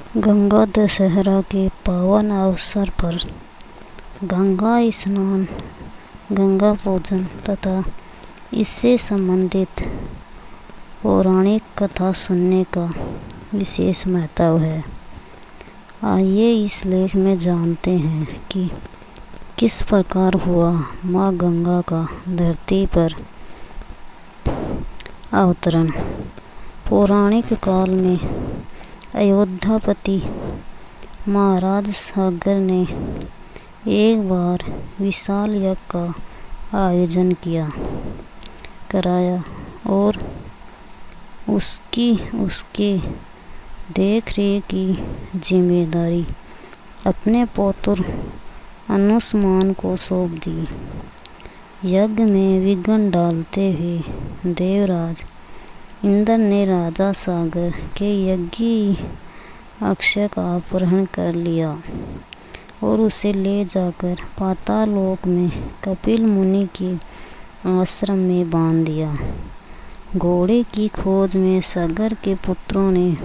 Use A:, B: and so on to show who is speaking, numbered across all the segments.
A: गंगा दशहरा के पावन अवसर पर गंगा स्नान, गंगा पूजन तथा इससे संबंधित पौराणिक कथा सुनने का विशेष महत्व है। आइए इस लेख में जानते हैं कि किस प्रकार हुआ माँ गंगा का धरती पर अवतरण। पौराणिक काल में अयोध्यापति महाराज सागर ने एक बार विशाल यज्ञ का आयोजन कराया और उसके देखरेख की जिम्मेदारी अपने पौत्र अनुस्मान को सौंप दी। यज्ञ में विघ्न डालते हुए देवराज इंद्र ने राजा सागर के यज्ञ अक्षय का अपहरण कर लिया और उसे ले जाकर पाताल लोक में कपिल मुनि के आश्रम में बांध दिया। घोड़े की खोज में सागर के पुत्रों ने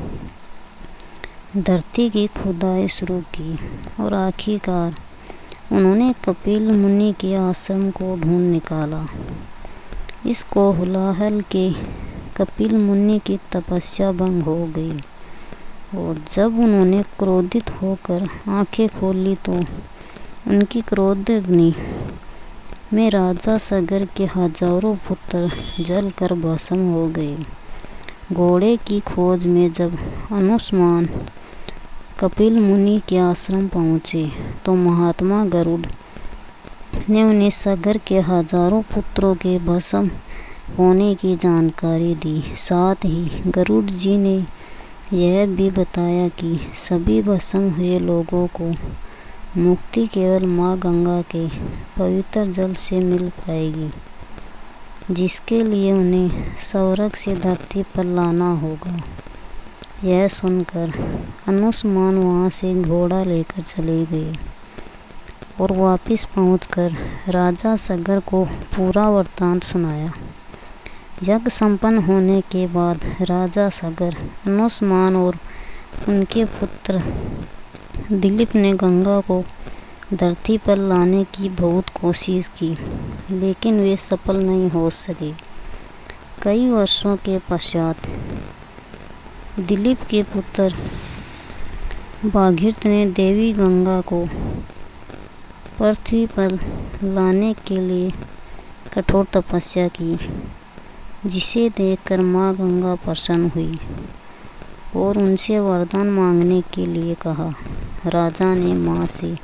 A: धरती की खुदाई शुरू की और आखिरकार उन्होंने कपिल मुनि के आश्रम को ढूंढ निकाला। इस कोलाहल के कपिल मुनि की तपस्या भंग हो गई और जब उन्होंने क्रोधित होकर आंखें खोली तो उनकी क्रोधाग्नि में राजा सागर के हजारों पुत्र जलकर भस्म हो गए। घोड़े की खोज में जब अनुस्मान कपिल मुनि के आश्रम पहुँचे तो महात्मा गरुड़ ने उन्हें सागर के हजारों पुत्रों के भस्म होने की जानकारी दी। साथ ही गरुड़ जी ने यह भी बताया कि सभी भस्म हुए लोगों को मुक्ति केवल माँ गंगा के पवित्र जल से मिल पाएगी, जिसके लिए उन्हें स्वर्ग से धरती पर लाना होगा। यह सुनकर अनुस्मान वहाँ से घोड़ा लेकर चले गए और वापस पहुंचकर राजा सागर को पूरा वृत्तांत सुनाया। यज्ञ संपन्न होने के बाद राजा सागर, अनुस्मान और उनके पुत्र दिलीप ने गंगा को धरती पर लाने की बहुत कोशिश की, लेकिन वे सफल नहीं हो सके। कई वर्षों के पश्चात दिलीप के पुत्र भागीरथ ने देवी गंगा को पृथ्वी पर लाने के लिए कठोर तपस्या की, जिसे देखकर माँ गंगा प्रसन्न हुई और उनसे वरदान मांगने के लिए कहा। राजा ने माँ से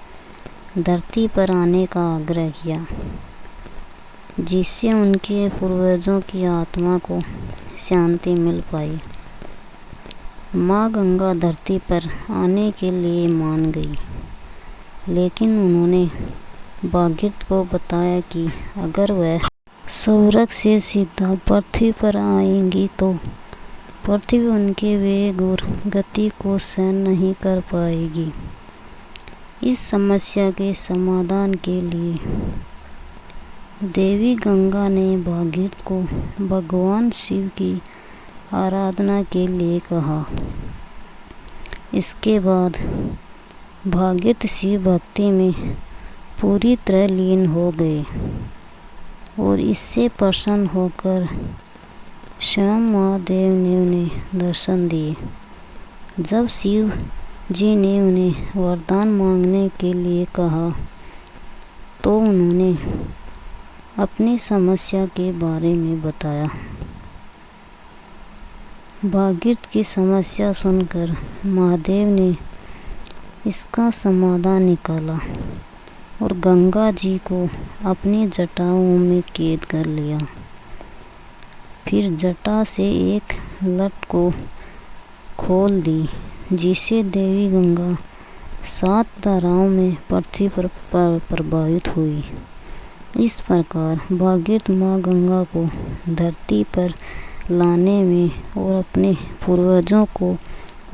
A: धरती पर आने का आग्रह किया, जिससे उनके पूर्वजों की आत्मा को शांति मिल पाई। माँ गंगा धरती पर आने के लिए मान गई, लेकिन उन्होंने भागीरथ को बताया कि अगर वह स्वर्ग से सीधा पृथ्वी पर आएंगी तो पृथ्वी उनके वेग और गति को सहन नहीं कर पाएगी। इस समस्या के समाधान के लिए देवी गंगा ने भागीरथ को भगवान शिव की आराधना के लिए कहा। इसके बाद भागीरथ शिव भक्ति में पूरी तरह लीन हो गए और इससे प्रसन्न होकर स्वयं महादेव ने उन्हें दर्शन दिए। जब शिव जी ने उन्हें वरदान मांगने के लिए कहा तो उन्होंने अपनी समस्या के बारे में बताया। भागीरथ की समस्या सुनकर महादेव ने इसका समाधान निकाला और गंगा जी को अपनी जटाओं में कैद कर लिया। फिर जटा से एक लट को खोल दी, जिससे देवी गंगा 7 धाराओं में पृथ्वी पर प्रवाहित हुई। इस प्रकार भागीरथ माँ गंगा को धरती पर लाने में और अपने पूर्वजों को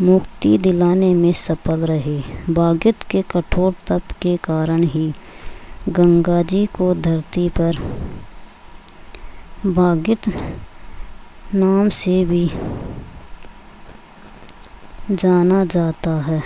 A: मुक्ति दिलाने में सफल रहे। भागीरथ के कठोर तप के कारण ही गंगा जी को धरती पर भागीरथ नाम से भी जाना जाता है।